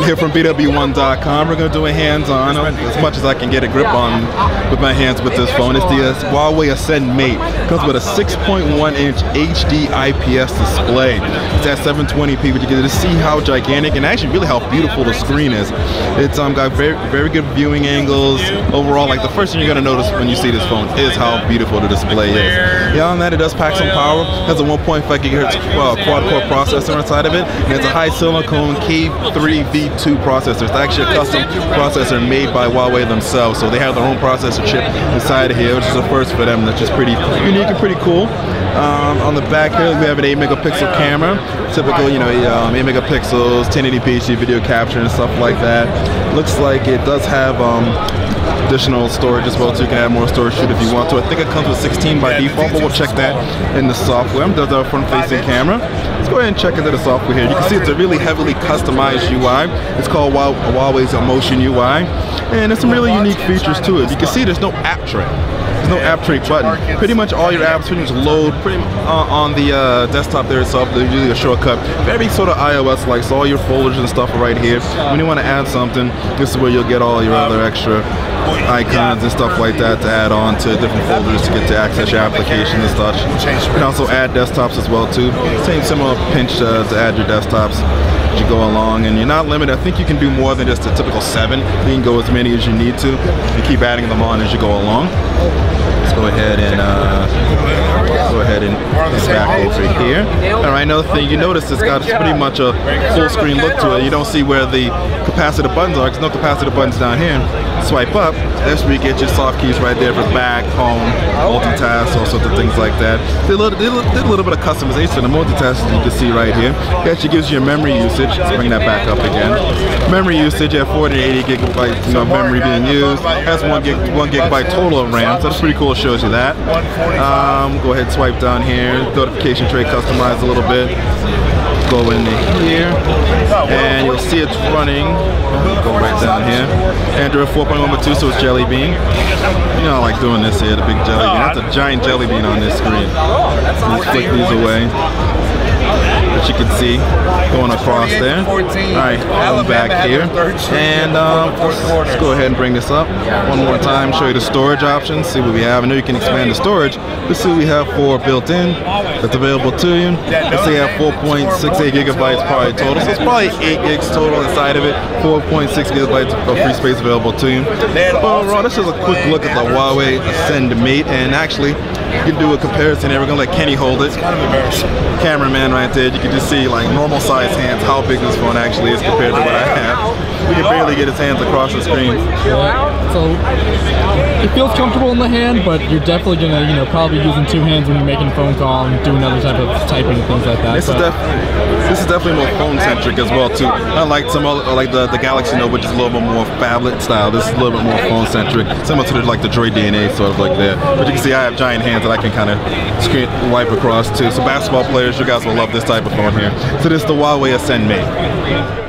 here from BWOne.com. We're going to do a hands-on as much as I can get a grip on with my hands with this phone. It's the Huawei Ascend Mate. It comes with a 6.1-inch HD IPS display. It's at 720p, but you get to see how gigantic and actually really how beautiful the screen is. It's got very good viewing angles. Overall, like the first thing you're going to notice when you see this phone is how beautiful the display is. Beyond that, it does pack some power. It has a 1.5 gigahertz quad-core processor inside of it, and it's a high silicone K3V2 processor. It's actually a custom processor made by Huawei themselves, so they have their own processor chip inside of here, which is a first for them. That's just pretty unique and pretty cool. On the back here, we have an 8-megapixel camera. Typical, 8 megapixels, 1080p HD video capture and stuff like that. Looks like it does have additional storage as well, so you can add more storage if you want to. I think it comes with 16 by default, but we'll check that in the software. It does have a front-facing camera. Let's go ahead and check into the software here. You can see it's a really heavily customized UI. It's called Huawei's Emotion UI, and there's some really unique features to it. You can see there's no app tray. There's no app tray button. Pretty much all your apps pretty much load on the desktop there itself. There's usually a shortcut. Very sort of iOS-like, so all your folders and stuff are right here. When you want to add something, this is where you'll get all your other extra icons and stuff like that to add on to different folders to get to access your application and such. You can also add desktops as well too. Same similar pinch to add your desktops as you go along, and you're not limited. I think you can do more than just a typical 7. You can go as many as you need to. You keep adding them on as you go along. Let's go ahead and back over here. Alright, another thing you notice, it's got pretty much a full screen look to it. You don't see where the capacitive buttons are. There's no capacitive buttons down here. Swipe up, that's where you get your soft keys right there for back, home, multitask, all sorts of things like that. Did a little bit of customization. The multitasking you can see right here. It actually gives you a memory usage. Let's bring that back up again. Memory usage at 40 to 80 gigabytes of memory being used. Has 1 gigabyte total of RAM, so that's pretty cool. It shows you that. Go ahead and swipe down here. Notification tray customized a little bit. Go into here, and you'll see it's running. Go right down here. Android 4.1.2, so it's Jelly Bean. You know, I like doing this here, the big Jelly Bean. That's a giant Jelly Bean on this screen. Let's flick these away, that you can see going across there. Alright, I'm back here, and let's go ahead and bring this up one more time, show you the storage options, see what we have. I know you can expand the storage. Let's see what we have for built-in that's available to you. Let's say you have 4.68 gigabytes probably total, so it's probably 8 gigs total inside of it. 4.6 gigabytes of free space available to you. But overall, this is a quick look at the Huawei Ascend Mate, and actually you can do a comparison here. We're gonna let Kenny hold it. Cameraman right there. You can just see like normal size hands how big this phone actually is compared to what I have. We can barely get his hands across the screen. Yeah, so it feels comfortable in the hand, but you're definitely gonna, probably using 2 hands when you're making a phone call and doing other type of typing and things like that. This is definitely more phone-centric as well too. Unlike some other, like the Galaxy Note, which is a little bit more phablet style. This is a little bit more phone-centric, similar to the Droid DNA sort of like that. But you can see I have giant hands that I can kind of wipe across too. So basketball players, you guys will love this type of phone here. So this is the Huawei Ascend Mate.